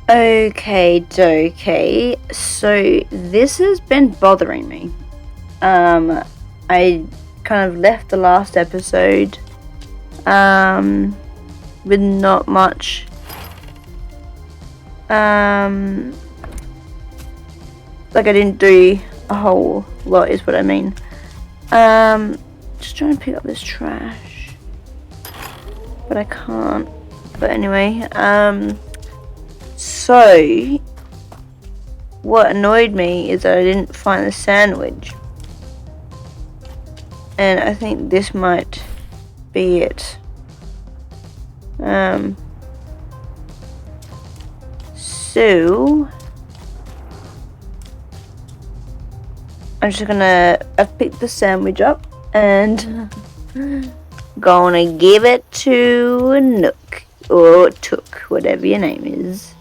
Okay. So this has been bothering me. I kind of left the last episode with not much like I didn't do a whole lot is what I mean. Just trying to pick up this trash, but I can't. But anyway, so what annoyed me is that I didn't find the sandwich, and I think this might be it. So I'm just gonna pick the sandwich up and gonna give it to Nook or Took, whatever your name is.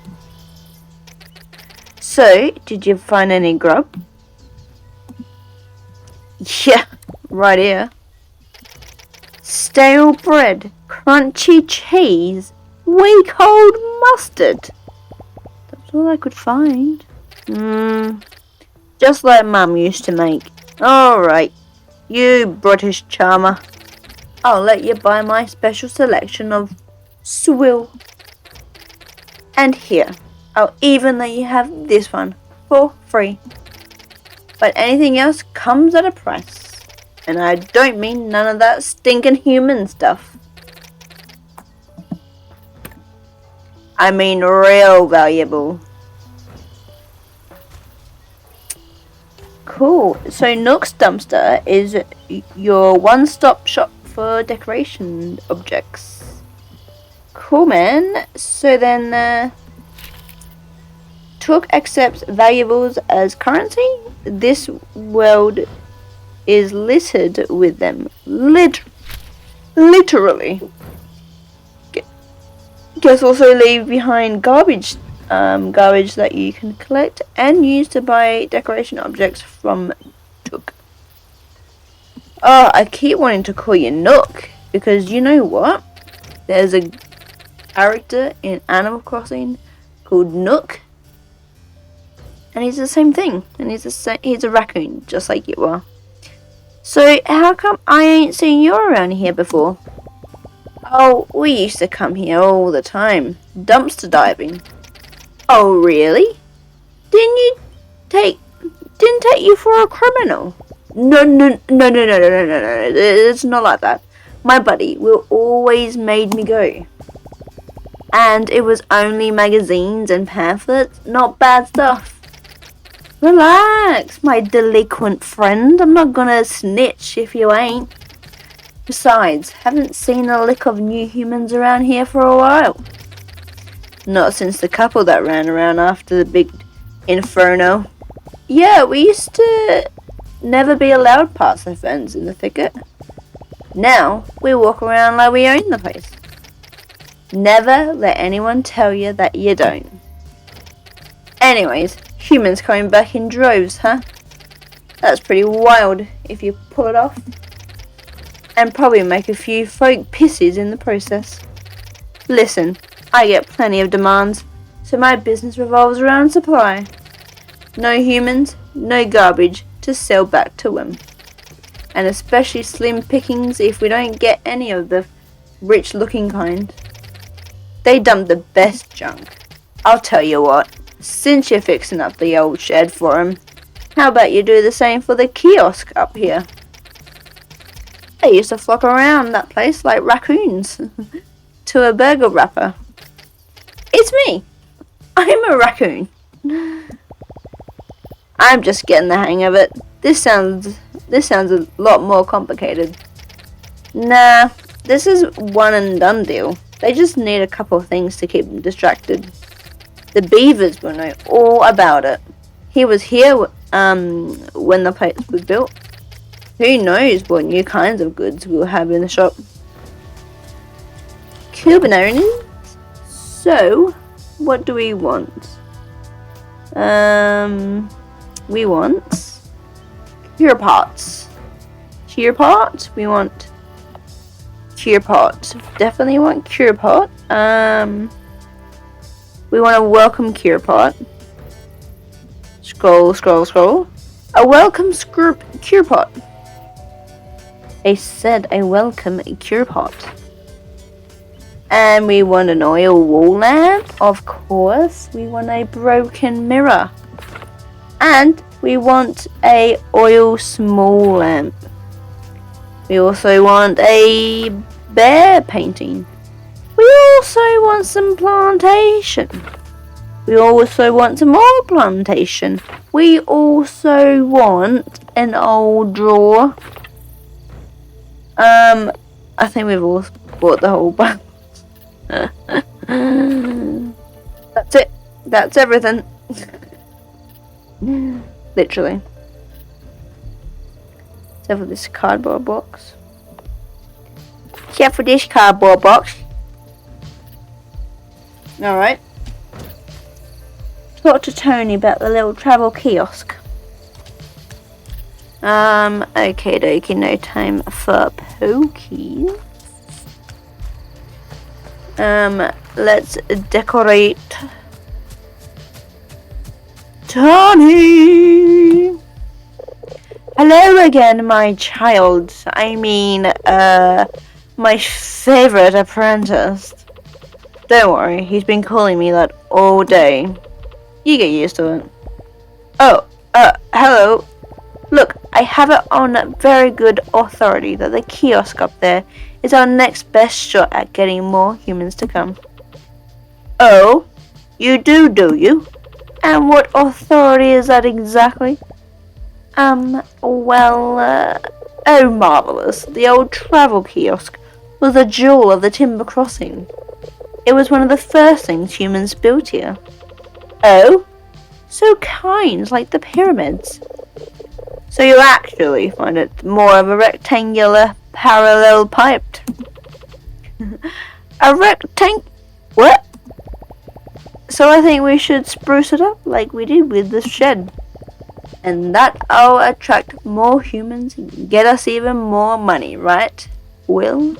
So, did you find any grub? Yeah, right here. Stale bread, crunchy cheese, weak old mustard. That's all I could find. Just like Mum used to make. Alright, you British charmer. I'll let you buy my special selection of swill. And here, I'll even let you have this one for free. But anything else comes at a price. And I don't mean none of that stinking human stuff. I mean real valuable. Cool. So Nook's dumpster is your one-stop shop for decoration objects. Cool, man. So then, Took accepts valuables as currency. This world is littered with them. Literally. Guess also leave behind garbage that you can collect and use to buy decoration objects from Took. Oh, I keep wanting to call you Nook because you know what? There's a character in Animal Crossing called Nook, and he's the same thing. And he's a raccoon, just like you are. So how come I ain't seen you around here before? Oh, we used to come here all the time, dumpster diving. Oh, really? Didn't take you for a criminal? No. It's not like that. My buddy will always made me go. And it was only magazines and pamphlets, not bad stuff. Relax, my delinquent friend. I'm not gonna snitch if you ain't. Besides, haven't seen a lick of new humans around here for a while. Not since the couple that ran around after the big inferno. Yeah, we used to never be allowed past the fence in the thicket. Now, we walk around like we own the place. Never let anyone tell you that you don't. Anyways, humans coming back in droves, huh? That's pretty wild if you pull it off. And probably make a few folk pisses in the process. Listen, I get plenty of demands, so my business revolves around supply. No humans, no garbage to sell back to them. And especially slim pickings if we don't get any of the rich looking kind. They dump the best junk. I'll tell you what, since you're fixing up the old shed for 'em, how about you do the same for the kiosk up here? They used to flock around that place like raccoons to a burger wrapper. It's me. I'm a raccoon. I'm just getting the hang of it. This sounds a lot more complicated. Nah, this is one and done deal. They just need a couple of things to keep them distracted. The Beavers will know all about it. He was here when the place was built. Who knows what new kinds of goods we'll have in the shop. Cubanoni. So, what do we want? We want cure pots. Cure pot? We want cure pot. Definitely want cure pot. We want a welcome cure pot. Scroll, scroll, scroll. A welcome cure pot. I said a welcome cure pot. And we want an oil wall lamp, of course. We want a broken mirror. And we want a oil small lamp. We also want a bear painting. We also want some plantation. We also want some more plantation. We also want an old drawer. I think we've all bought the whole bunch. That's it. That's everything. Literally. Except for this cardboard box. Except for this cardboard box. Alright. Talk to Tony about the little travel kiosk. Okay dokie, no time for pokey. Let's decorate Tony! Hello again, my child. I mean, my favorite apprentice. Don't worry, he's been calling me that all day. You get used to it. Oh, hello. Look, I have it on very good authority that the kiosk up there is our next best shot at getting more humans to come. Oh, you do you? And what authority is that exactly? Oh, marvellous. The old travel kiosk was a jewel of the Timber Crossing. It was one of the first things humans built here. Oh? So kind, like the pyramids. So you actually find it more of a rectangular, parallel piped. A what? So I think we should spruce it up like we did with the shed. And that'll attract more humans and get us even more money, right, Will?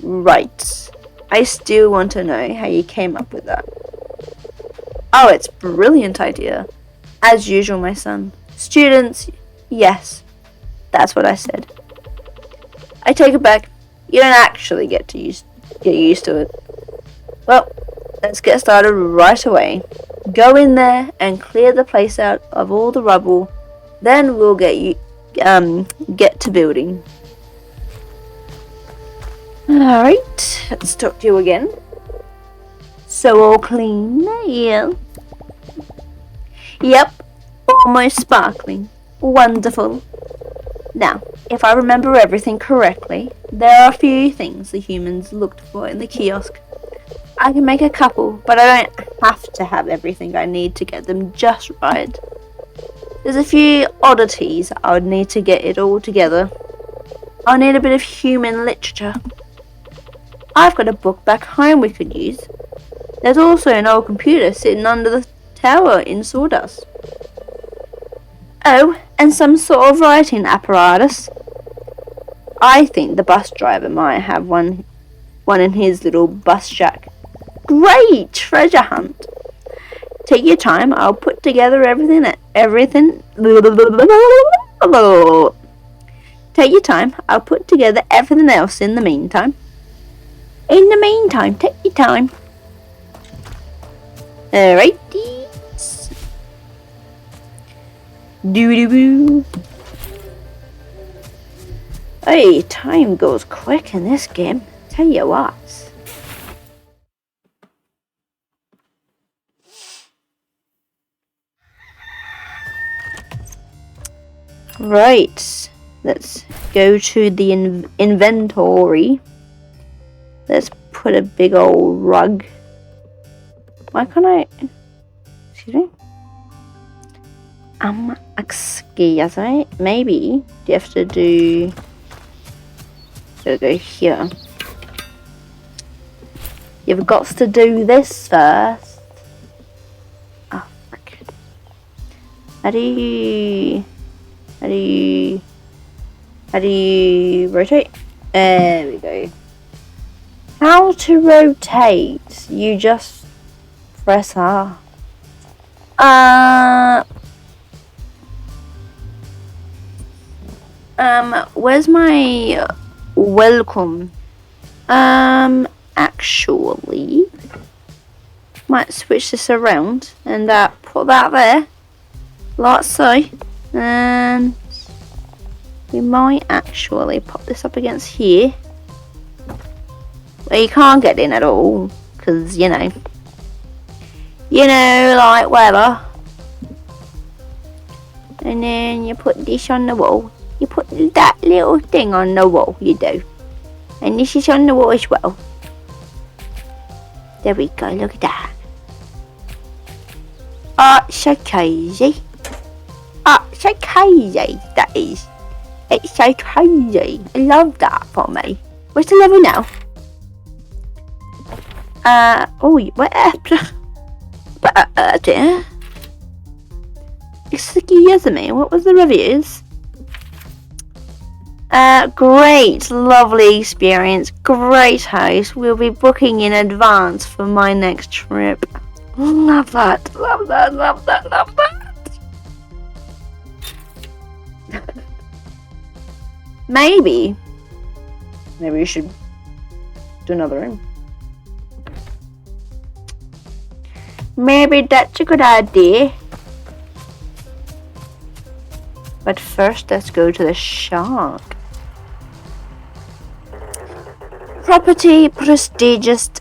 Right. I still want to know how you came up with that. Oh, it's a brilliant idea. As usual, my son. Students, yes. That's what I said. I take it back. You don't actually get used to it. Well, let's get started right away. Go in there and clear the place out of all the rubble. Then we'll get to building. Alright, let's talk to you again. So all clean, yeah. Yep, almost sparkling. Wonderful. Now, if I remember everything correctly, there are a few things the humans looked for in the kiosk. I can make a couple, but I don't have to have everything I need to get them just right. There's a few oddities I would need to get it all together. I'll need a bit of human literature. I've got a book back home we could use. There's also an old computer sitting under the tower in sawdust. Oh, and some sort of writing apparatus. I think the bus driver might have one in his little bus shack. Great treasure hunt. Take your time. I'll put together everything. Take your time. I'll put together everything else in the meantime. Take your time. Alrighty. Doo-doo-boo. Hey, time goes quick in this game. Tell you what. Right, let's go to the inventory. Let's put a big old rug. Why can't I? Excuse me? Excuse me. Maybe you have to do. Gotta go here. You've got to do this first. Oh, frick. How do you rotate? There we go. How to rotate? You just press R. Where's my welcome? Actually, might switch this around and put that there, like so, and we might actually pop this up against here, where you can't get in at all, because you know, like whatever. And then you put this on the wall. You put that little thing on the wall, you do. And this is on the wall as well. There we go, look at that. Oh, so crazy. Oh, so crazy, that is. It's so crazy. I love that for me. Where's the level now? What happened? Excuse me, what was the reviews? Great, lovely experience, great house. We'll be booking in advance for my next trip. Love that, love that, love that, love that. Maybe we should do another room. Maybe that's a good idea. But first, let's go to the shark. Property prestige is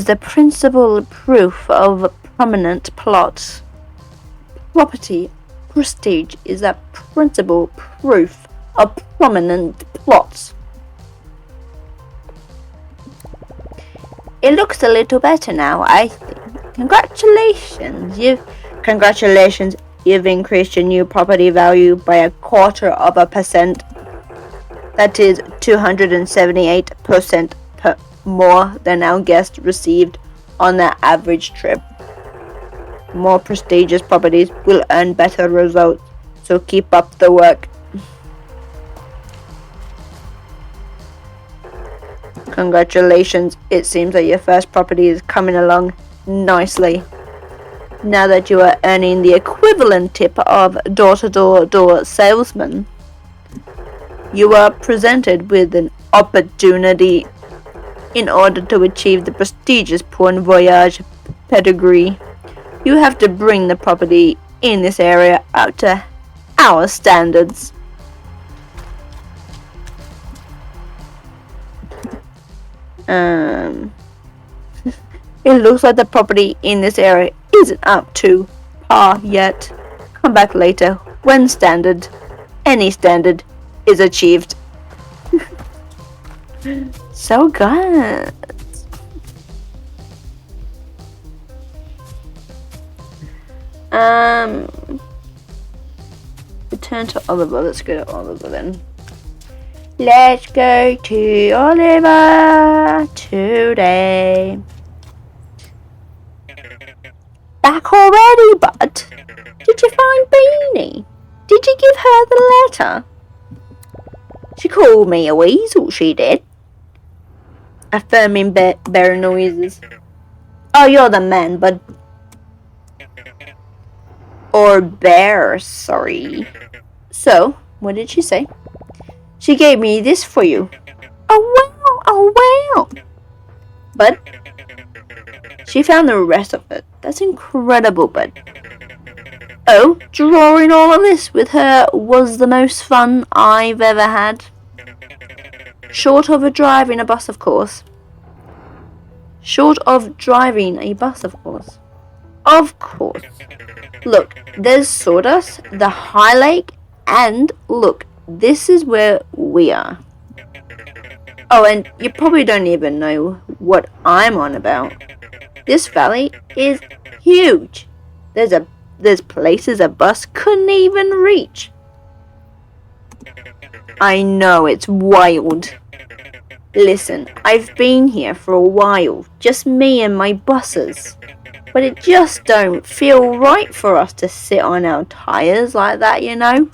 the principal proof of prominent plots. Property prestige is the principal proof of prominent plots. It looks a little better now, I think. Congratulations, you've increased your new property value by 0.25%. That is 278% more than our guests received on their average trip. More prestigious properties will earn better results, so keep up the work. Congratulations, it seems that your first property is coming along nicely. Now that you are earning the equivalent tip of door-to-door salesman, you are presented with an opportunity. In order to achieve the prestigious Point Voyage pedigree, you have to bring the property in this area up to our standards. It looks like the property in this area isn't up to par yet. Come back later when any standard is achieved. So good. Return to Oliver. Let's go to Oliver then. Let's go to Oliver today. Back already, bud? Did you find Beanie? Did you give her the letter? She called me a weasel, she did. Affirming bear noises. Oh, you're the man, bud. Or bear, sorry. So, what did she say? She gave me this for you. Oh wow. Bud? She found the rest of it. That's incredible, bud. Oh, drawing all of this with her was the most fun I've ever had. Short of driving a bus, of course. Of course. Look, there's Sawdust, the High Lake, and look, this is where we are. Oh, and you probably don't even know what I'm on about. This valley is huge. There's places a bus couldn't even reach. I know, it's wild. Listen, I've been here for a while, just me and my buses. But it just don't feel right for us to sit on our tires like that, you know?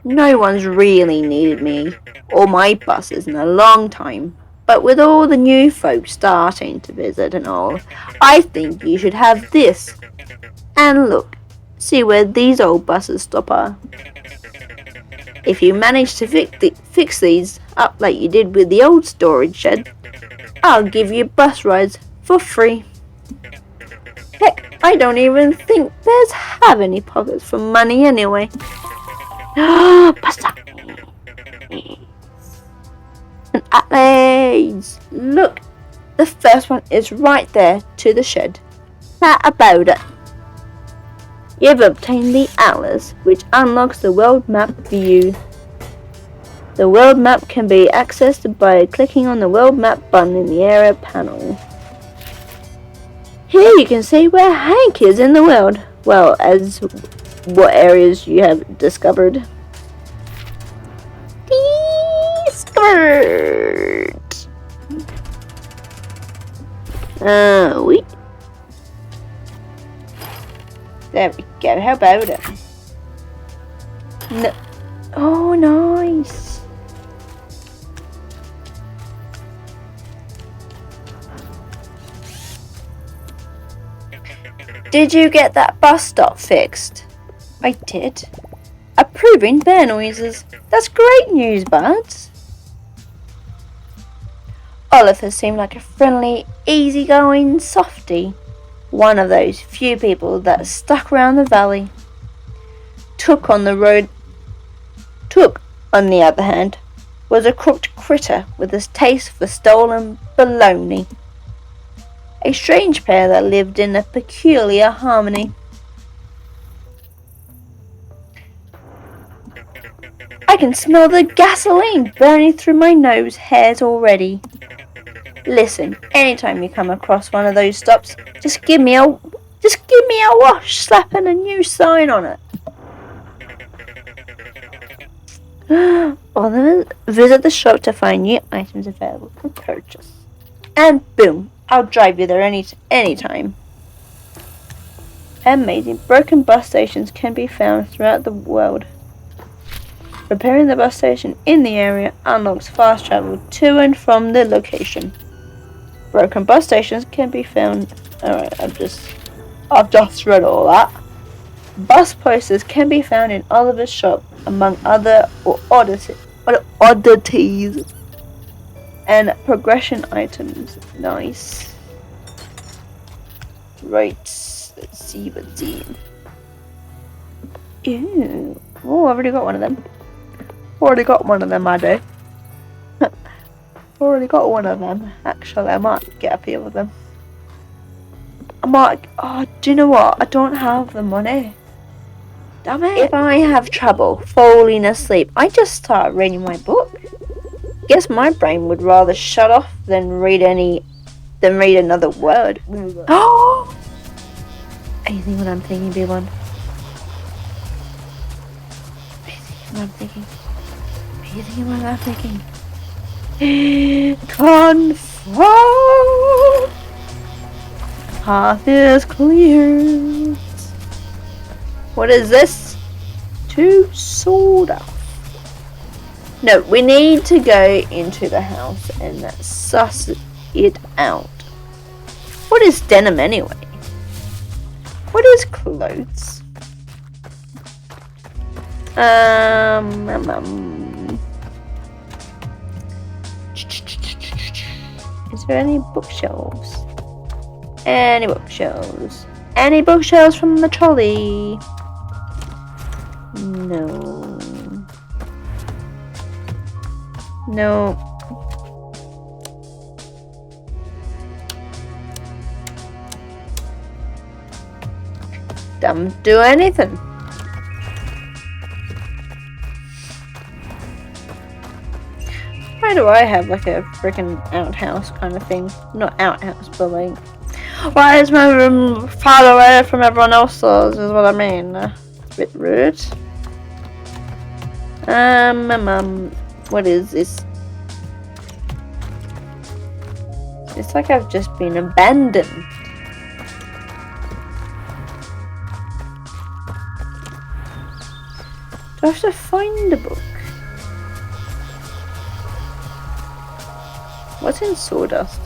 No one's really needed me or my buses in a long time. But with all the new folks starting to visit and all, I think you should have this. And look, see where these old buses stop are. If you manage to fix these up like you did with the old storage shed, I'll give you bus rides for free. Heck, I don't even think bears have any pockets for money anyway. Buster! And Atlas! Look, the first one is right there to the shed. How about it? You've obtained the Atlas, which unlocks the world map view. The world map can be accessed by clicking on the world map button in the area panel. Here you can see where Hank is in the world, well as what areas you have discovered. Discovered! Wait. There we go, how about it? No. Oh, nice. Did you get that bus stop fixed? I did. Approving bear noises. That's great news, buds. Oliver seemed like a friendly, easygoing softy. One of those few people that stuck around the valley. Took, on the other hand, was a crooked critter with a taste for stolen baloney. A strange pair that lived in a peculiar harmony. I can smell the gasoline burning through my nose hairs already. Listen, anytime you come across one of those stops, just give me a wash, slapping a new sign on it. Or visit the shop to find new items available for purchase. And boom, I'll drive you there anytime. Amazing, broken bus stations can be found throughout the world. Repairing the bus station in the area unlocks fast travel to and from the location. Broken bus stations can be found. Alright, I've just read all that. Bus posters can be found in Oliver's shop, among other oddities and progression items. Nice. Right, let's see what's in. Ew. Oh, I've already got one of them. I do. Already got one of them. Actually, I might get a few of them. Oh, do you know what? I don't have the money. Damn it. If I have trouble falling asleep, I just start reading my book. Guess my brain would rather shut off than read another word. Oh! Are you thinking what I'm thinking, B1? Are you thinking what I'm thinking? Are you thinking what I'm thinking? Confirm! Path is clear. What is this? 2 soda. No, we need to go into the house and suss it out. What is denim anyway? What is clothes? Is there any bookshelves? Any bookshelves? Any bookshelves from the trolley? No. No. Don't do anything. Why do I have like a freaking outhouse kind of thing? Not outhouse, but like, why is my room far away from everyone else's? Is what I mean. A bit rude. What is this? It's like I've just been abandoned. Do I have to find a book? What's in sawdust?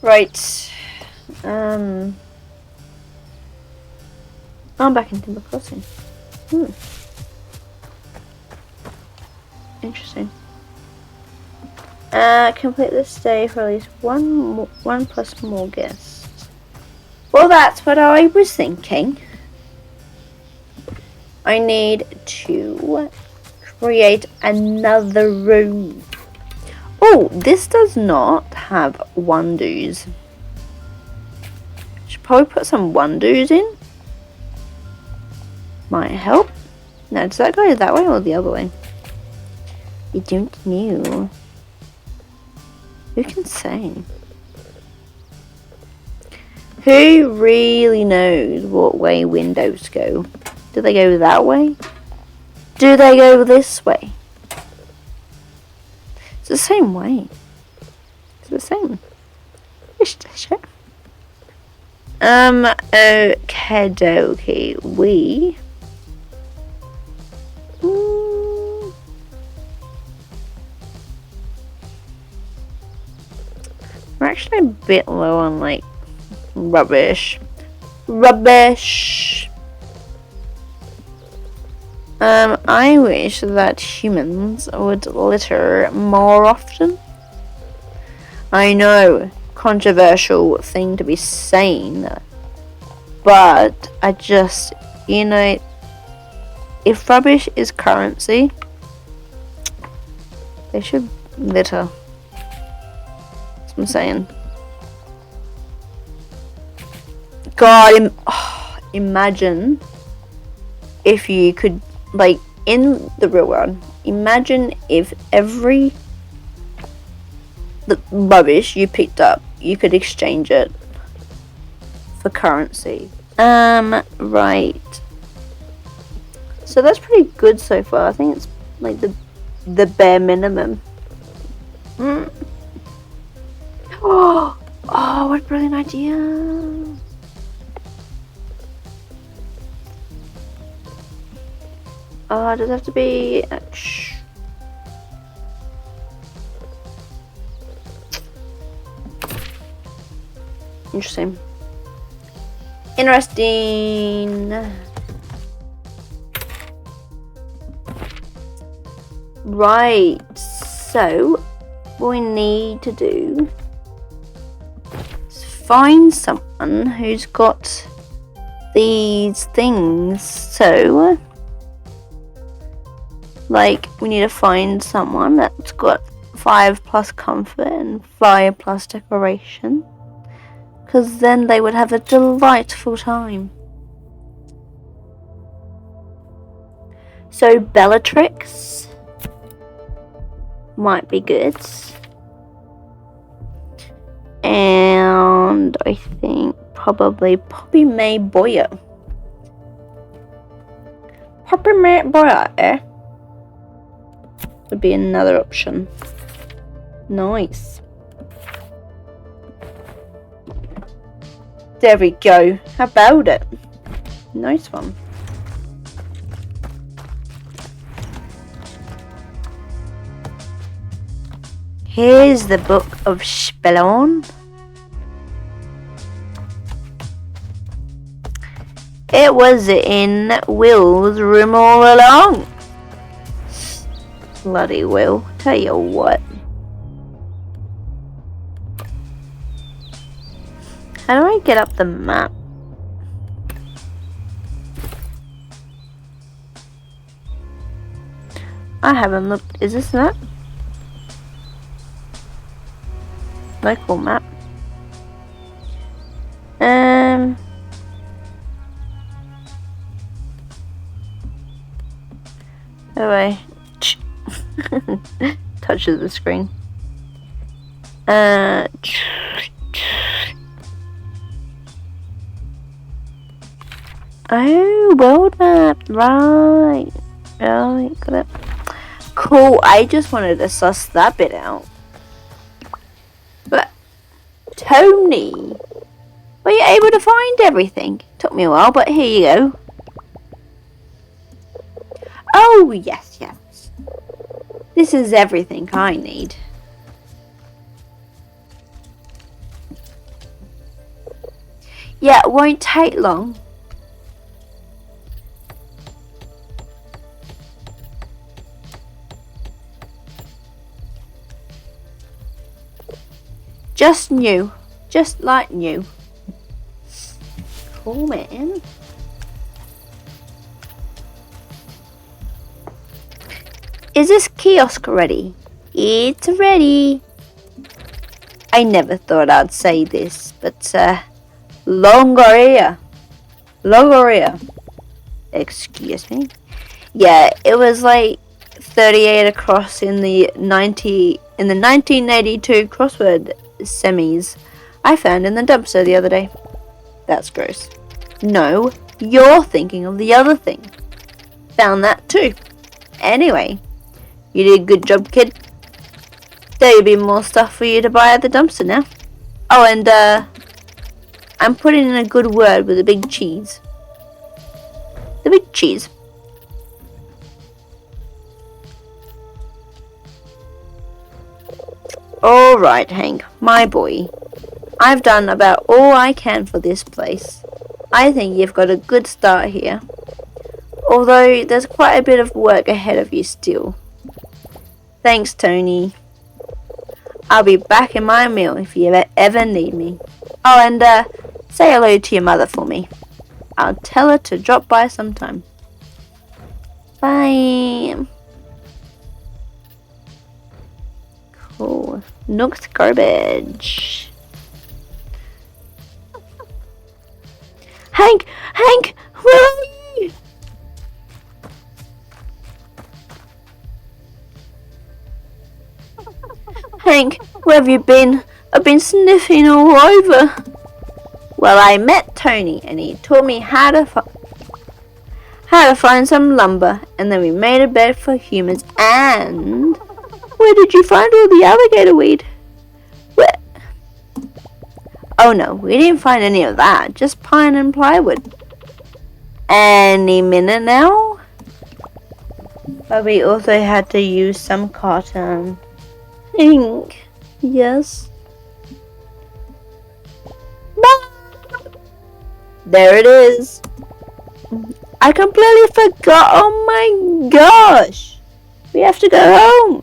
Right. I'm back in Timber Crossing. Interesting. Complete this day for at least one plus more guests. Well, that's what I was thinking. I need to create another room. Oh, this does not have one-dos. Should probably put some one-dos in. Might help. Now, does that go that way or the other way? I don't know. Who can say? Who really knows what way windows go? Do they go that way? Do they go this way? It's the same way. It's the same. Okay, we... We're actually a bit low on, like, rubbish. Rubbish! I wish that humans would litter more often. I know, controversial thing to be saying, but I just, you know, if rubbish is currency, they should litter. That's what I'm saying. God, imagine if you could, like, in the real world, imagine if the rubbish you picked up, you could exchange it for currency. Right. So that's pretty good so far. I think it's like the bare minimum. Oh, what a brilliant idea. Does it have to be... Interesting. Right, so what we need to do is find someone who's got these things. So, like, we need to find someone that's got 5 plus comfort and 5 plus decoration, because then they would have a delightful time. So Bellatrix might be good, and I think probably Poppy May Boyer. Poppy May Boyer would be another option. Nice. There we go. How about it? Nice one. Here's the Book of Spellon. It was in Will's room all along. Bloody Will. Tell you what. How do I get up the map? I haven't looked. Is this map? Local map. Anyway, touches the screen. Oh, world map. Right. Right, got it. Cool, I just wanted to suss that bit out. But, Tony, were you able to find everything? Took me a while, but here you go. Oh, yes, yes. This is everything I need. Yeah, it won't take long. Just new. Just like new. Cool, man. Is this kiosk ready? It's ready. I never thought I'd say this, but Longoria. Excuse me. Yeah, it was like 38 across in the 1982 crossword semis I found in the dumpster the other day. That's gross. No, you're thinking of the other thing. Found that too. Anyway, you did a good job, kid. There'll be more stuff for you to buy at the dumpster now. Oh, and I'm putting in a good word with the big cheese. The big cheese. Alright, Hank, my boy. I've done about all I can for this place. I think you've got a good start here. Although there's quite a bit of work ahead of you still. Thanks, Tony. I'll be back in my meal if you ever need me. Oh, and say hello to your mother for me. I'll tell her to drop by sometime. Bye. Cool. Nook's garbage. Hank, where are you? Hank, where have you been? I've been sniffing all over. Well, I met Tony and he taught me how to find some lumber, and then we made a bed for humans. And where did you find all the alligator weed? Where? Oh no, we didn't find any of that. Just pine and plywood. Any minute now? But we also had to use some cotton. Ink. Yes. There it is. I completely forgot. Oh my gosh. We have to go home.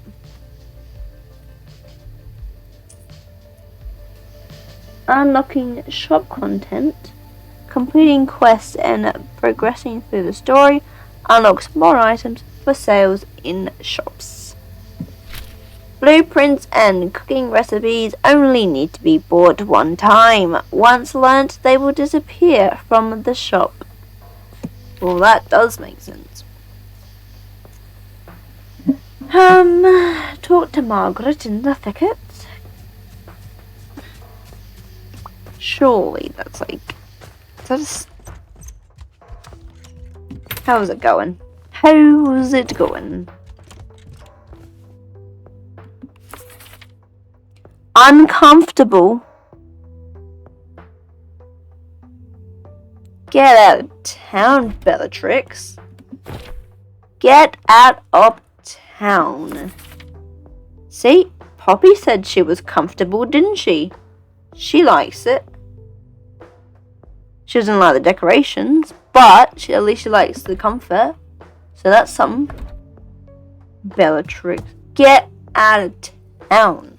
Unlocking shop content, completing quests, and progressing through the story unlocks more items for sales in shops. Blueprints and cooking recipes only need to be bought one time. Once learnt, they will disappear from the shop. Well, that does make sense. Talk to Margaret in the thicket. Surely that's like... How's it going? How's it going? Uncomfortable. Get out of town, Bellatrix. Get out of town. See, Poppy said she was comfortable, didn't she? She likes it. She doesn't like the decorations, but at least she likes the comfort. So that's something. Bellatrix, get out of town.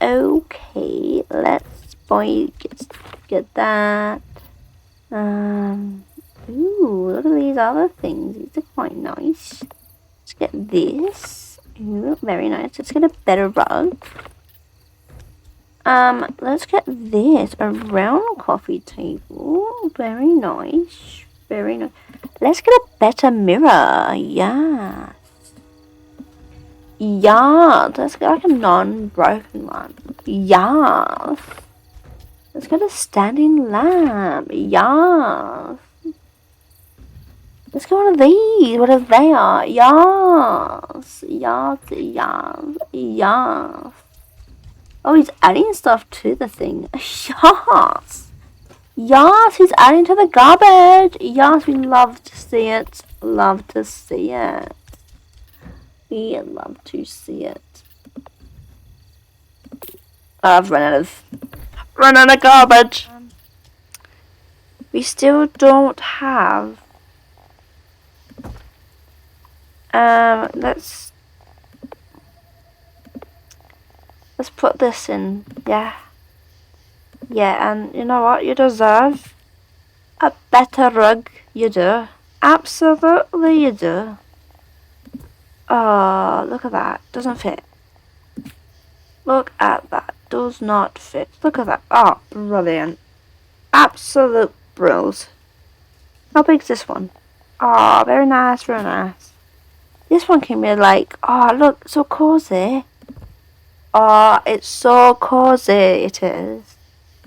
Okay, let's get that. Ooh, look at these other things. These are quite nice. Let's get this. Ooh, very nice. Let's get a better rug. Let's get this. A round coffee table. Very nice. Very nice. Let's get a better mirror. Yes. Yes. Let's get like a non-broken one. Yes. Let's get a standing lamp. Yeah. Let's get one of these, whatever they are. Yes. Yes. Yes. Yes. Oh, he's adding stuff to the thing. Yes. Yes, he's adding to the garbage. Yes, we love to see it. Love to see it. We love to see it. I've run out of garbage. We still don't have. Let's put this in. Yeah. Yeah, and you know what? You deserve a better rug. You do. Absolutely you do. Oh, look at that. Doesn't fit. Look at that. Does not fit. Look at that. Oh, brilliant. Absolute brills. How big's this one? Oh, very nice, very nice. This one can be like, oh, look, so cozy. Oh, it's so cozy, it is.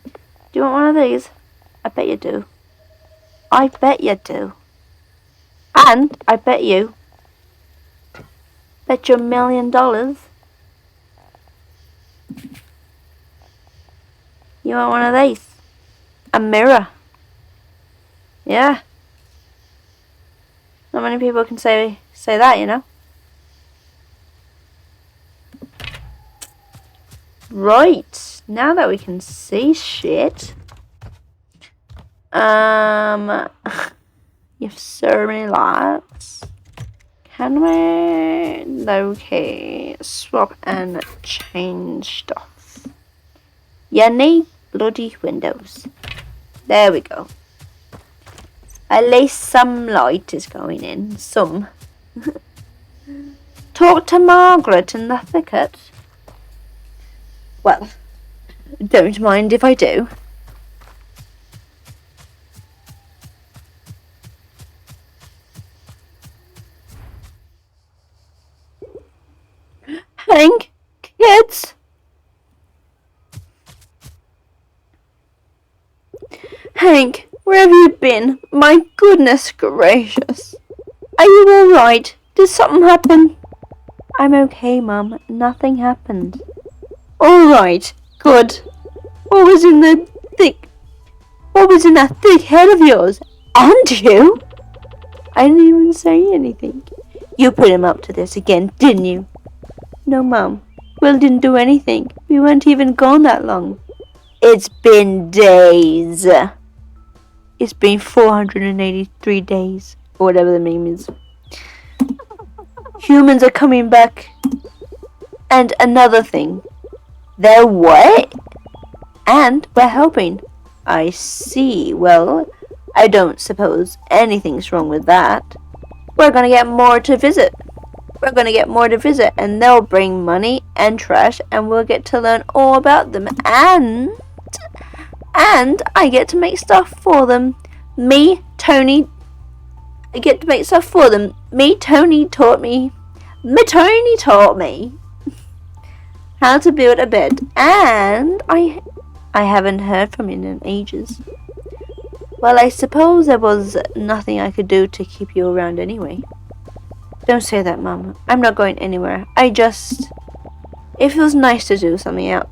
Do you want one of these? I bet you do. I bet you do. And I bet you $1 million. You want one of these? A mirror. Yeah. Not many people can say that, you know. Right. Now that we can see shit. You have so many lights. Can we locate, swap and change stuff? You need bloody windows. There we go. At least some light is going in. Some. Talk to Margaret in the thicket. Well, don't mind if I do. Hank, kids. Hank, where have you been? My goodness gracious. Are you alright? Did something happen? I'm okay, Mum. Nothing happened. Alright, good. What was in that thick head of yours? And you? I didn't even say anything. You put him up to this again, didn't you? No, Mum. Will didn't do anything. We weren't even gone that long. It's been days. It's been 483 days, or whatever the meme is. Humans are coming back. And another thing. They're what? And we're helping. I see. Well, I don't suppose anything's wrong with that. We're gonna get more to visit. And they'll bring money and trash, and we'll get to learn all about them. And I get to make stuff for them. Tony taught me how to build a bed, and I haven't heard from him in ages. Well, I suppose there was nothing I could do to keep you around anyway. Don't say that, Mum. I'm not going anywhere. It feels nice to do something out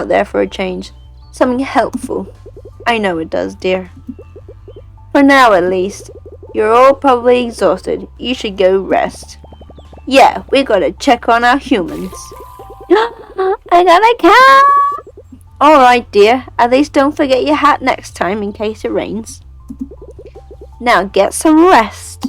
there for a change. Something helpful. I know it does, dear. For now, at least. You're all probably exhausted. You should go rest. Yeah, we gotta check on our humans. I got a cat! Alright, dear. At least don't forget your hat next time in case it rains. Now get some rest.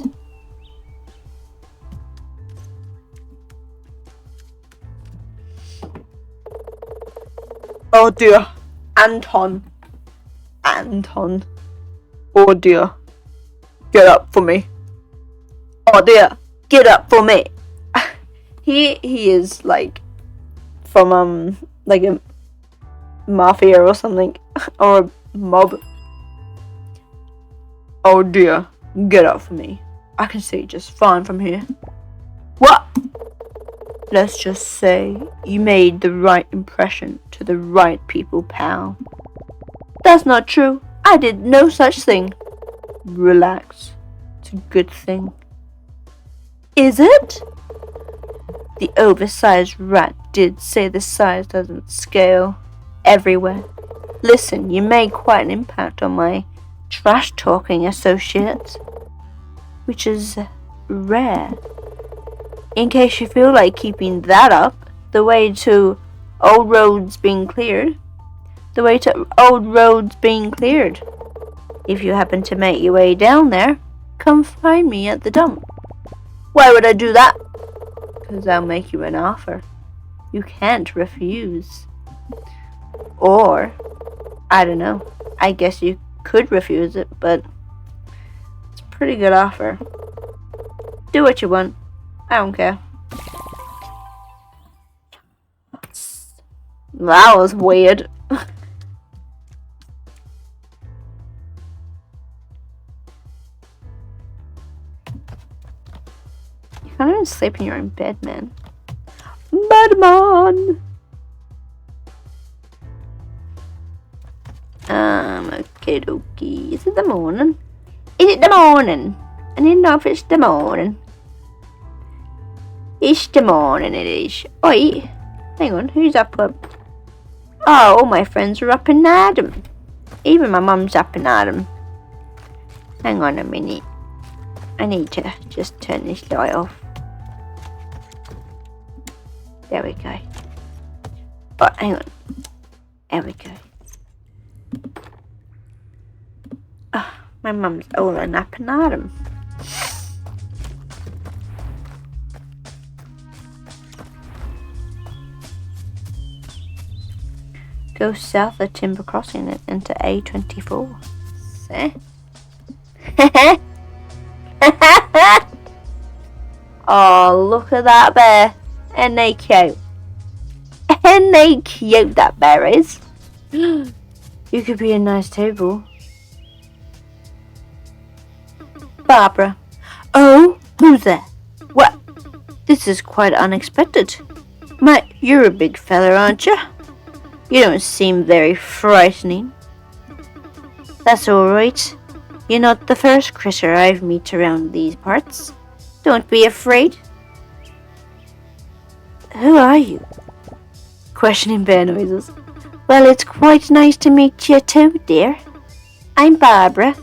Oh dear. Anton. Oh dear. Get up for me. Oh dear. Get up for me. He is like from like a mafia or something, or a mob. Oh dear. Get up for me. I can see just fine from here. What? Let's just say you made the right impression to the right people, pal. That's not true. I did no such thing. Relax. It's a good thing. Is it? The oversized rat did say the size doesn't scale everywhere. Listen, you made quite an impact on my trash-talking associates, which is rare. In case you feel like keeping that up, the way to old roads being cleared. If you happen to make your way down there, come find me at the dump. Why would I do that? Because I'll make you an offer you can't refuse. Or, I don't know, I guess you could refuse it, but it's a pretty good offer. Do what you want. I don't care. That was weird. You can't even sleep in your own bed, man. Badman! Okay dokie. Is it the morning? Is it the morning? I need to know if it's the morning. It's the morning, it is. Oi! Hang on, who's up? Oh, all my friends are up and at 'em. Even my mum's up and at 'em. Hang on a minute. I need to just turn this light off. There we go. Oh, hang on. There we go. Oh, my mum's all up and at 'em. Go south of Timber Crossing and into A24. See? Oh, look at that bear. Ain't they cute? Ain't they cute, that bear is? You could be a nice table. Barbara. Oh, who's there? What? This is quite unexpected. You're a big fella, aren't you? You don't seem very frightening. That's alright. You're not the first critter I've met around these parts. Don't be afraid. Who are you? Questioning bear noises. Well, it's quite nice to meet you too, dear. I'm Barbara.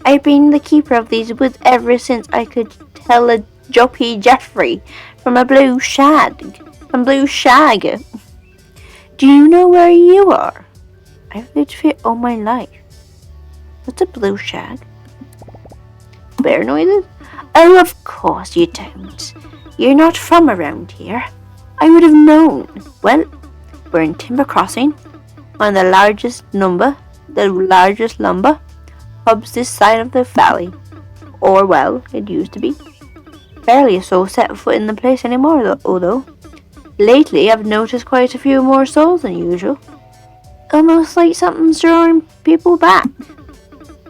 I've been the keeper of these woods ever since I could tell a Joppy Jeffrey from a blue shag. Do you know where you are? I've lived here all my life. What's a blue shag? Bear noises? Oh, of course you don't. You're not from around here. I would have known. Well, we're in Timber Crossing, one of the largest lumber hubs this side of the valley. Or, well, it used to be. Barely a soul set foot in the place anymore, although. Lately, I've noticed quite a few more souls than usual. Almost like something's drawing people back.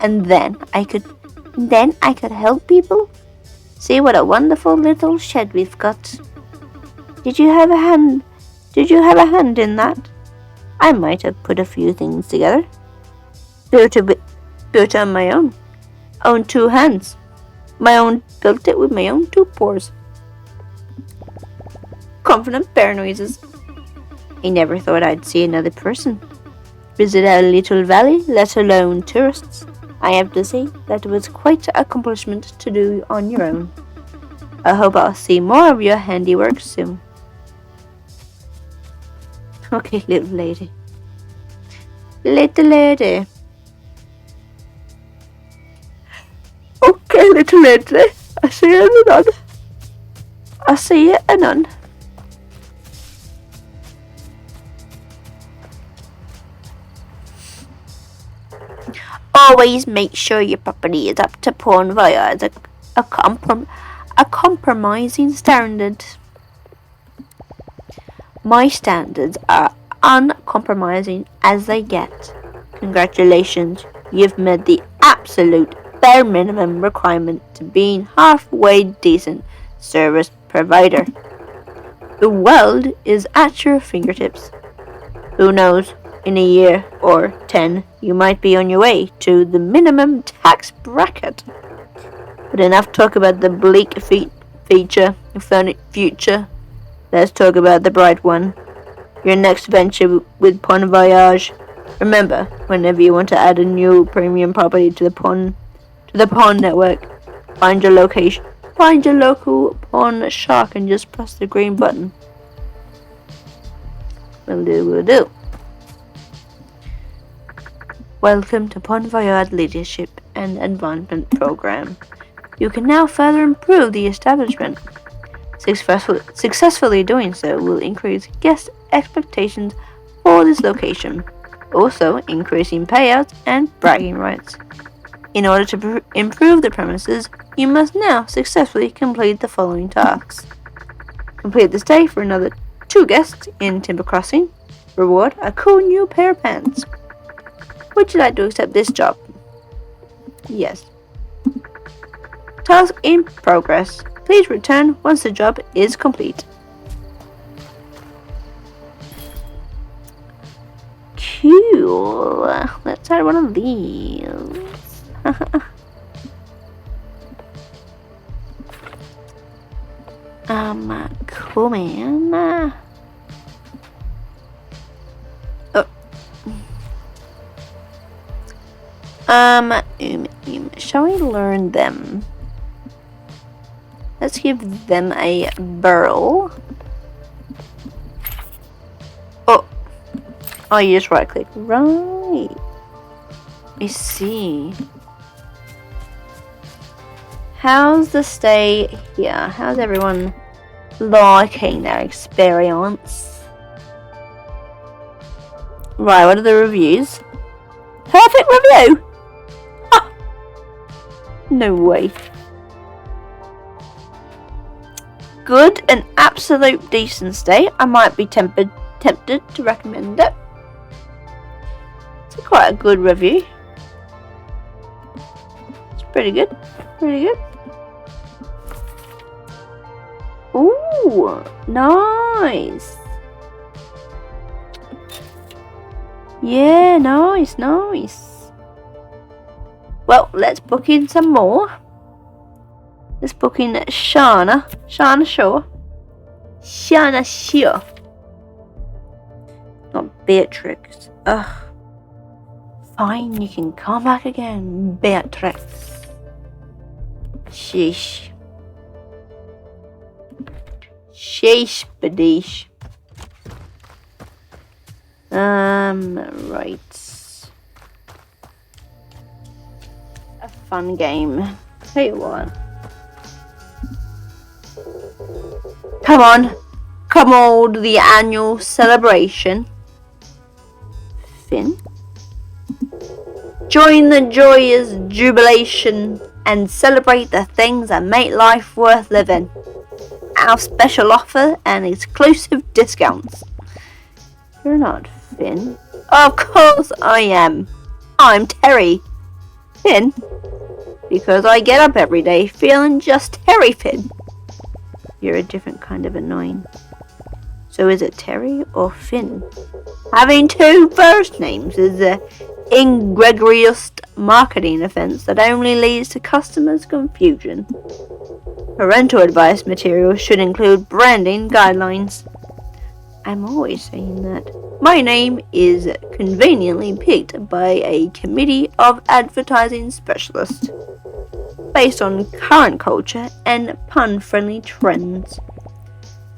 And then I could help people. See what a wonderful little shed we've got. Did you have a hand in that? I might have put a few things together. Built on my own 2 hands. Built it with my own 2 paws. Confident bear noises. I never thought I'd see another person visit our little valley, let alone tourists. I have to say that was quite an accomplishment to do on your own. I hope I'll see more of your handiwork soon. Okay, little lady. Little lady. Okay, little lady. I see you anon. I see you anon. Always make sure your property is up to par via a compromising standard. My standards are uncompromising as they get. Congratulations, you've met the absolute bare minimum requirement to being halfway decent service provider. The world is at your fingertips. Who knows? in a year or 10, you might be on your way to the minimum tax bracket. But enough talk about the bleak future. Let's talk about the bright one. Your next venture with Pon Voyage. Remember, whenever you want to add a new premium property to the Pon network, find your local Pon shark and just press the green button. Will do. Welcome to Pon Voyage Leadership and Advancement Program. You can now further improve the establishment. Successfully doing so will increase guest expectations for this location, also increasing payouts and bragging rights. In order to improve the premises, you must now successfully complete the following tasks. Complete the stay for another 2 guests in Timber Crossing. Reward a cool new pair of pants. Would you like to accept this job? Yes. Task in progress. Please return once the job is complete. Cool. Let's add one of these. Cool, man. Shall we learn them? Let's give them a burl. Oh, you just right click. Right. I see. How's the stay here? How's everyone liking their experience? Right, what are the reviews? Perfect review! Ah, no way. Good and absolute decent stay. I might be tempted to recommend it. It's quite a good review. It's pretty good. Ooh, nice. Yeah, nice. Well, let's book in some more. Let's book in Shana Shaw. Not Beatrix. Ugh. Fine, you can come back again, Beatrix. Sheesh, badoosh. Right. A fun game. Tell you what. Come on, the annual celebration. Finn? Join the joyous jubilation and celebrate the things that make life worth living. Our special offer and exclusive discounts. You're not Finn. Of course I am. I'm Terry. Finn? Because I get up every day feeling just Terry Finn. You're a different kind of annoying. So is it Terry or Finn? Having 2 first names is a egregious marketing offense that only leads to customers' confusion. Parental advice material should include branding guidelines. I'm always saying that. My name is conveniently picked by a committee of advertising specialists based on current culture and pun-friendly trends,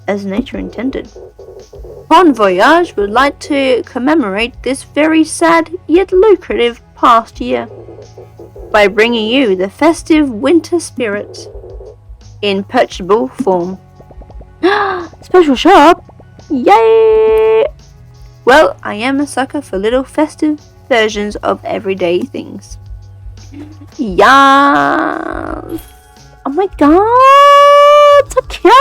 as nature intended. Pon Voyage would like to commemorate this very sad yet lucrative past year by bringing you the festive winter spirit in purchasable form. Special shop! Yay! Well, I am a sucker for little festive versions of everyday things. Yes! Oh my god! So cute!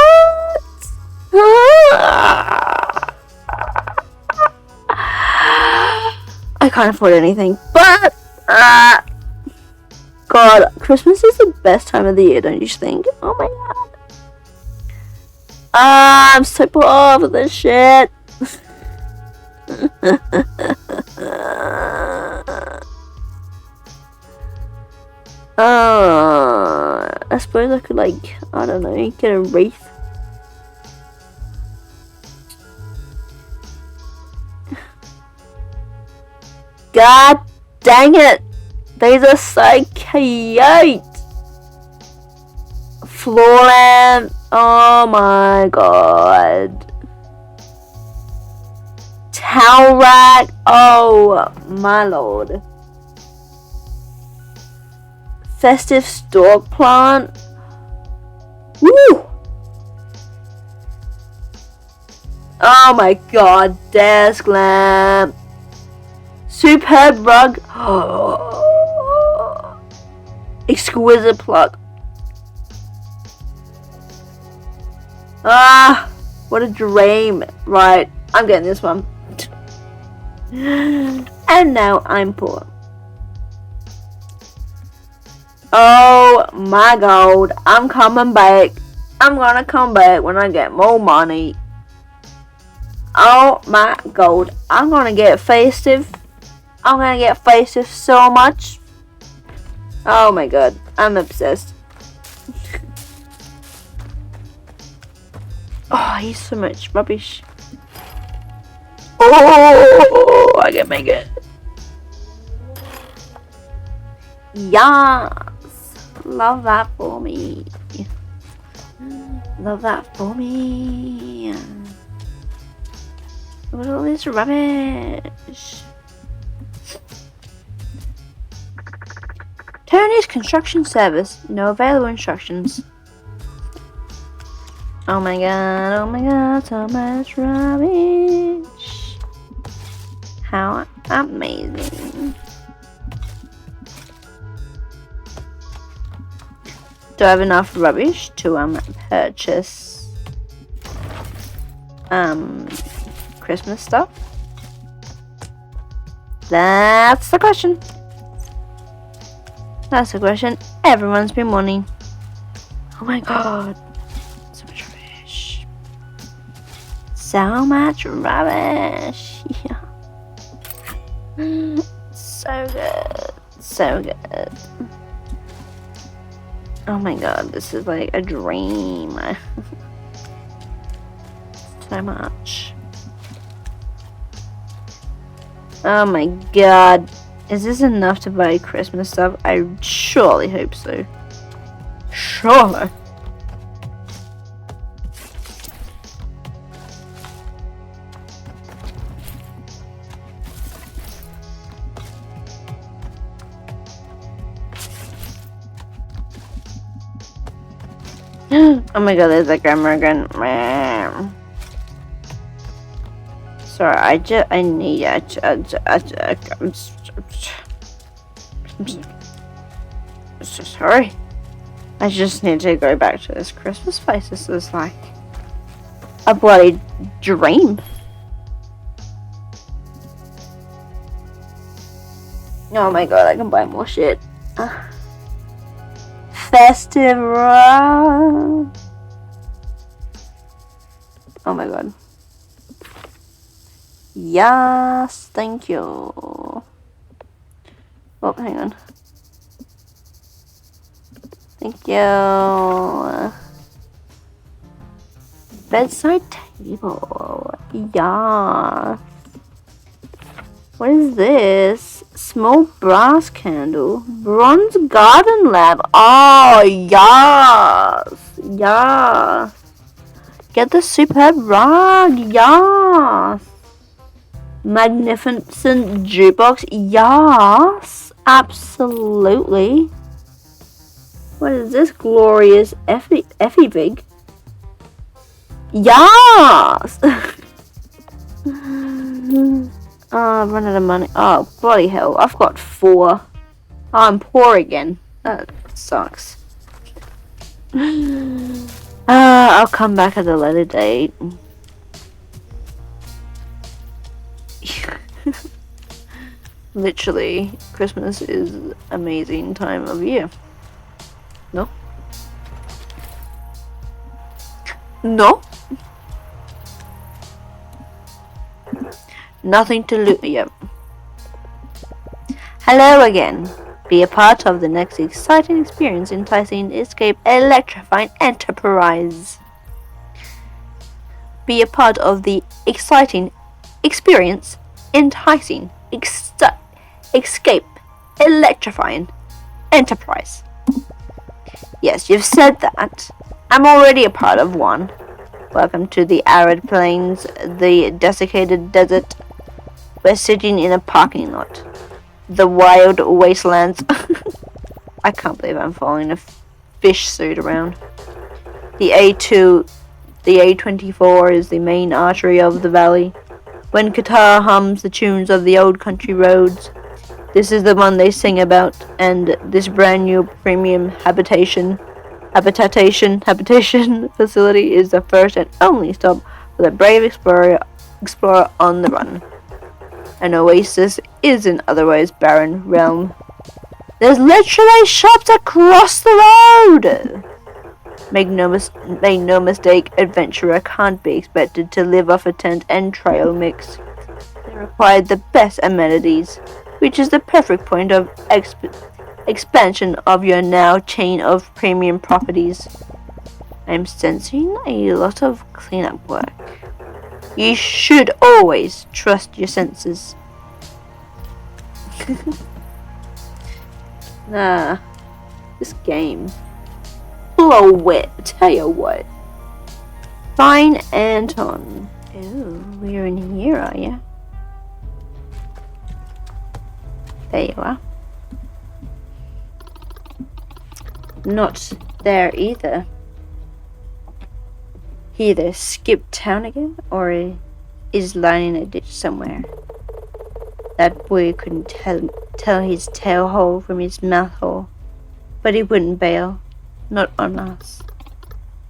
I can't afford anything, but God, Christmas is the best time of the year, don't you think? Oh my god. I'm so bored of this shit. I suppose I could, like, I don't know, get a wreath. God dang it! These are so cute! Floor lamp. Oh my god. Towel rack. Oh my lord. Festive stalk plant. Woo! Oh my god. Desk lamp. Superb rug. Exquisite plug. Ah, what a dream. Right, I'm getting this one. And now I'm poor. Oh my god, I'm coming back. I'm gonna come back when I get more money. Oh my god, I'm gonna get festive. I'm gonna get festive so much. Oh my god, I'm obsessed. Oh, he's so much rubbish. Oh, I can make it. Yes, love that for me. Love that for me. Look at all this rubbish. Tony's construction service. No available instructions. Oh my god, so much rubbish. How amazing. Do I have enough rubbish to purchase Christmas stuff? That's the question. That's the question everyone's been wanting. Oh my god. So much rubbish. Yeah. So good. So good. Oh my god, this is like a dream. So much. Oh my god. Is this enough to buy Christmas stuff? I surely hope so. Surely. Oh my god, there's a grandma again. Sorry, I need I'm so sorry. I just need to go back to this Christmas place. This is like a bloody dream. Oh my god, I can buy more shit. Festive rug. Oh my god. Yes, thank you. Oh, hang on. Thank you. Bedside table. Yeah. What is this? Small brass candle. Bronze garden lamp. Oh, yes. Yes. Get the superb rug. Yes. Magnificent jukebox. Yes. Absolutely. What is this? Glorious Effie Big. Yes. Oh, I've run out of money. Oh, bloody hell. I've got 4. Oh, I'm poor again. That sucks. I'll come back at a later date. Literally, Christmas is an amazing time of year. No? No? Nothing to loot. Yep. Hello again. Be a part of the next exciting experience, enticing, escape, electrifying enterprise. Be a part of the exciting experience, enticing, escape, electrifying enterprise. Yes, you've said that. I'm already a part of one. Welcome to the arid plains, the desiccated desert. We're sitting in a parking lot. The wild wastelands. I can't believe I'm following a fish suit around. The A24 is the main artery of the valley. When Qatar hums the tunes of the old country roads, this is the one they sing about, and this brand new premium habitation facility is the first and only stop for the brave explorer on the run. An oasis is an otherwise barren realm. There's literally shops across the road! Make no mistake, adventurer can't be expected to live off a tent and trail mix. They require the best amenities, which is the perfect point of expansion of your now chain of premium properties. I'm sensing a lot of cleanup work. You should always trust your senses. Nah, this game. Blow it, tell you what. Fine, Anton. Ooh, we're in here, are ya? There you are. Not there either. He either skipped town again, or is lying in a ditch somewhere. That boy couldn't tell his tail hole from his mouth hole, but he wouldn't bail. Not on us.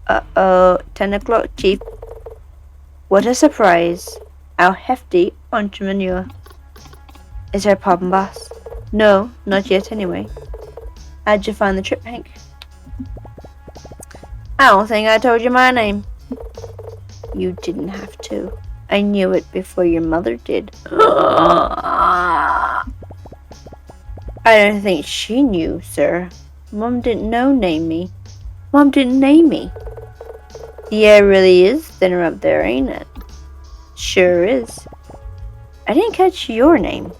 10 o'clock, Chief. What a surprise. Our hefty entrepreneur. Is there a problem, boss? No, not yet anyway. How'd you find the trip, Hank? I don't think I told you my name. You didn't have to. I knew it before your mother did. I don't think she knew, sir. Mom didn't name me. Mom didn't name me. The air really is thinner up there, ain't it? Sure is. I didn't catch your name.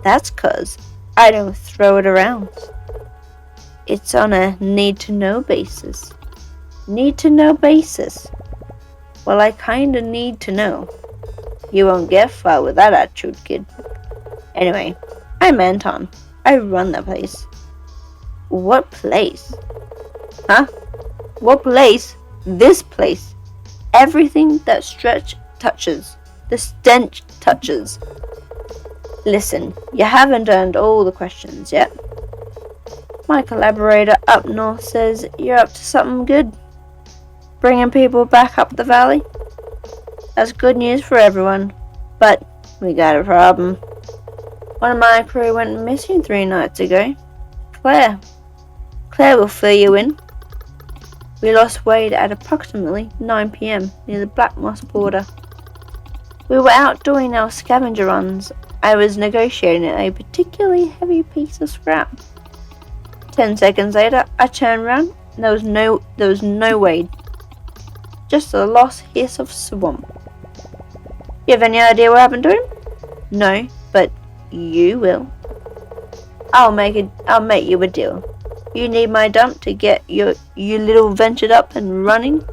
That's 'cause I don't throw it around. It's on a need-to-know basis. Need-to-know basis. Well, I kinda need to know. You won't get far with that attitude, kid. Anyway, I'm Anton. I run the place. What place? Huh? What place? This place. Everything that Stretch touches. The stench touches. Listen, you haven't earned all the questions yet. My collaborator up north says you're up to something good. Bringing people back up the valley. That's good news for everyone. But we got a problem. One of my crew went missing 3 nights ago. Claire will fill you in. We lost Wade at approximately 9 p.m. near the Black Moss border. We were out doing our scavenger runs. I was negotiating a particularly heavy piece of scrap. 10 seconds later, I turned around and there was no Wade. Just a lost hiss of swamp. You have any idea what happened to him? No, but you will. I'll make you a deal. You need my dump to get you little ventured up and running.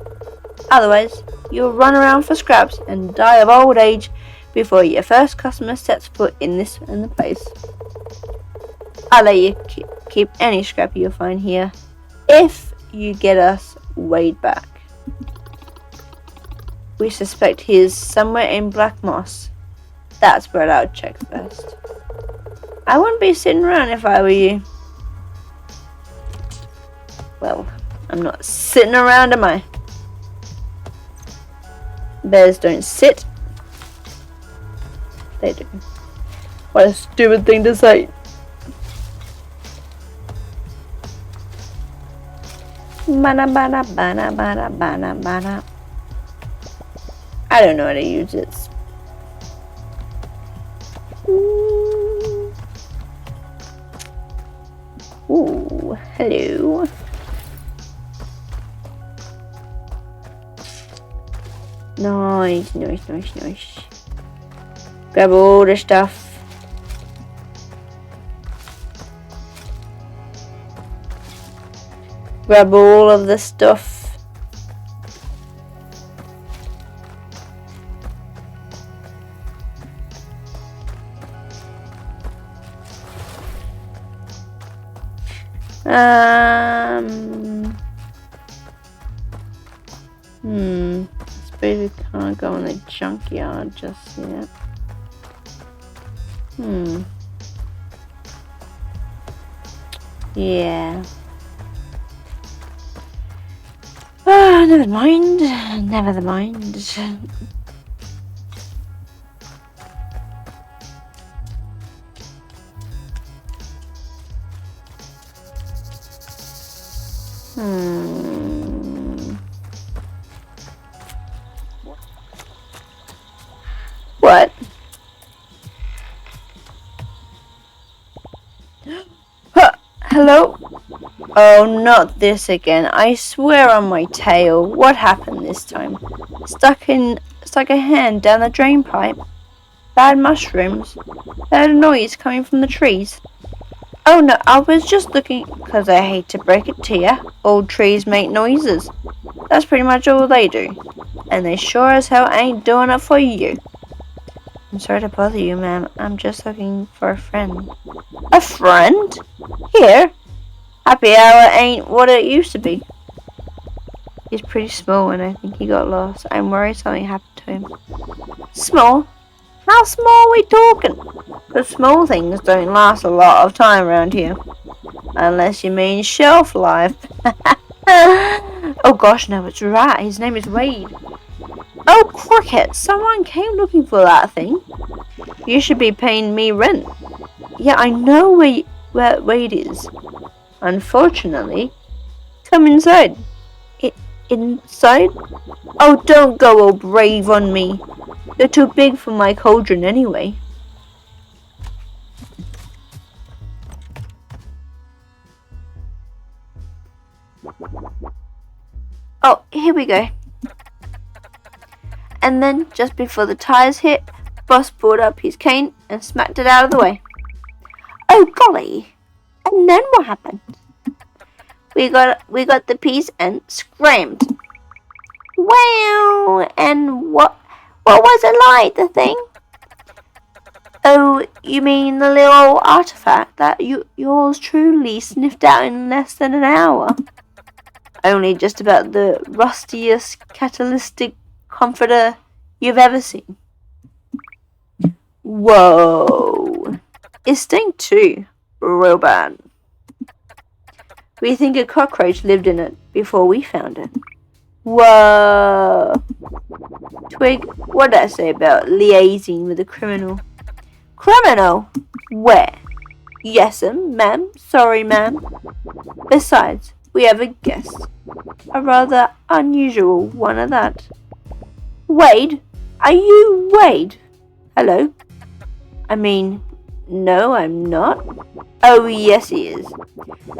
Otherwise, you'll run around for scraps and die of old age before your first customer sets foot in the place. I'll let you keep any scrap you'll find here, if you get us Wade back. We suspect he is somewhere in Black Moss. That's where I'd check first. I wouldn't be sitting around if I were you. Well, I'm not sitting around, am I? Bears don't sit. They do. What a stupid thing to say. Bana bana bana bana bana bana. I don't know how to use this. Ooh, hello. Nice, nice, nice, nice. Grab all the stuff. Grab all of the stuff. Suppose we can't go in the junkyard just yet. Yeah. Never mind. Never mind. What? Hello? Oh, not this again. I swear on my tail. What happened this time? Stuck a hand down the drain pipe. Bad mushrooms. Heard a noise coming from the trees. Oh no, I was just looking, because I hate to break it to ya. Old trees make noises. That's pretty much all they do. And they sure as hell ain't doing it for you. I'm sorry to bother you, ma'am. I'm just looking for a friend. A friend? Here? Happy Hour ain't what it used to be. He's pretty small and I think he got lost. I'm worried something happened to him. Small? How small are we talking? Because small things don't last a lot of time around here. Unless you mean shelf life. Oh gosh, no, it's right. His name is Wade. Oh, cricket! Someone came looking for that thing. You should be paying me rent. Yeah, I know where Wade is. Unfortunately. Come inside. Inside? Oh, don't go all brave on me. You're too big for my cauldron anyway. Oh, here we go. And then, just before the tires hit, Boss pulled up his cane and smacked it out of the way. Oh golly! And then what happened? We got the piece and scrammed. Wow! And what was it like, the thing? Oh, you mean the little artifact that yours truly sniffed out in less than an hour? Only just about the rustiest catalytic comforter you've ever seen. Whoa! It stunk too. Real bad. We think a cockroach lived in it before we found it. Whoa! Twig, what did I say about liaising with a criminal? Criminal? Where? Yes'm, ma'am. Sorry, ma'am. Besides, we have a guest. A rather unusual one at that. Wade? Are you Wade? Hello? I mean, no, I'm not. Oh, yes, he is.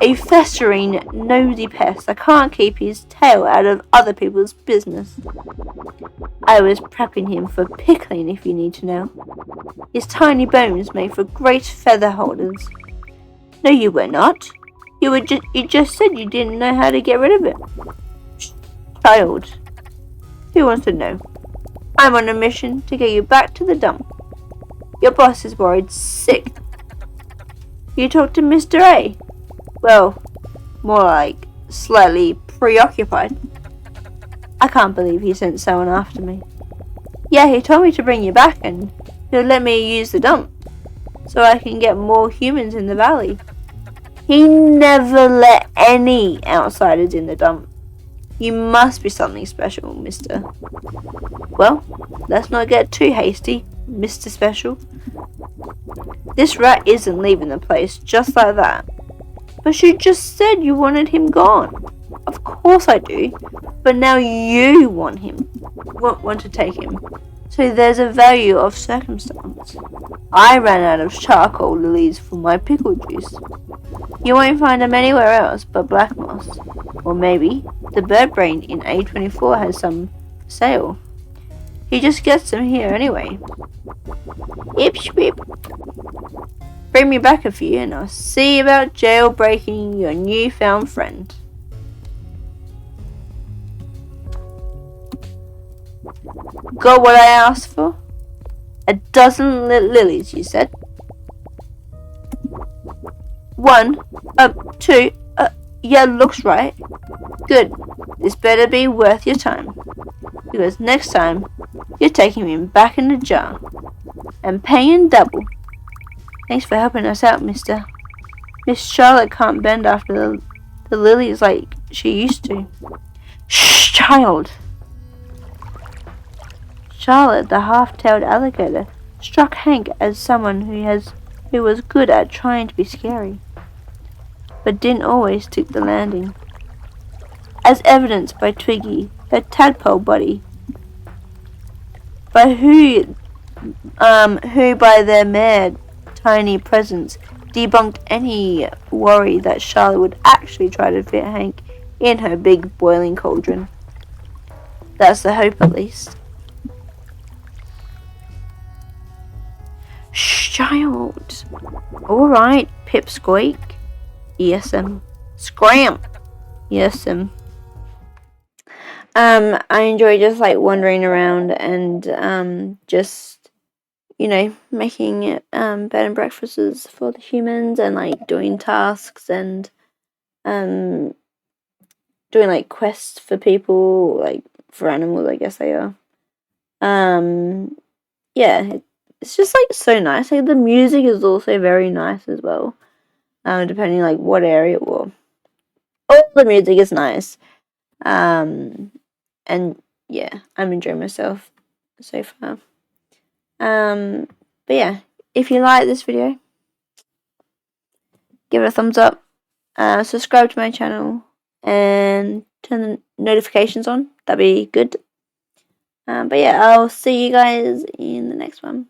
A festering, nosy pest that can't keep his tail out of other people's business. I was prepping him for pickling, if you need to know. His tiny bones make for great feather holders. No, you were not. You just said you didn't know how to get rid of it. Child. Who wants to know? I'm on a mission to get you back to the dump. Your boss is worried sick. You talked to Mr. A? Well, more like slightly preoccupied. I can't believe he sent someone after me. Yeah, he told me to bring you back and he'll let me use the dump so I can get more humans in the valley. He never let any outsiders in the dump. You must be something special, mister. Well, let's not get too hasty, Mr. Special. This rat isn't leaving the place just like that. But you just said you wanted him gone. Of course I do. But now you want him. Want to take him. So there's a value of circumstance. I ran out of charcoal lilies for my pickle juice. You won't find them anywhere else but Black Moss. Or maybe the bird brain in A24 has some for sale. He just gets them here anyway. Ip swip. Bring me back a few and I'll see about jailbreaking your newfound friend. Got what I asked for? A dozen lilies, you said? 1, 2, yeah, looks right. Good. This better be worth your time. Because next time, you're taking me back in the jar. And paying double. Thanks for helping us out, mister. Miss Charlotte can't bend after the lilies like she used to. Shh, child! Charlotte, the half-tailed alligator, struck Hank as someone who was good at trying to be scary, but didn't always stick the landing. As evidenced by Twiggy, her tadpole buddy, by who by their mere tiny presence debunked any worry that Charlotte would actually try to fit Hank in her big boiling cauldron. That's the hope, at least. Shh, child. Alright, Pipsqueak. ESM. Scram! ESM. I enjoy just like wandering around and just, you know, making bed and breakfasts for the humans and like doing tasks and doing like quests for people, like for animals, I guess they are. Yeah, it's just like so nice. Like the music is also very nice as well. Depending like what area or all the music is nice. And yeah, I'm enjoying myself so far. But yeah, if you like this video, give it a thumbs up, subscribe to my channel, and turn the notifications on. That'd be good. But yeah, I'll see you guys in the next one.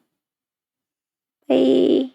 Bye.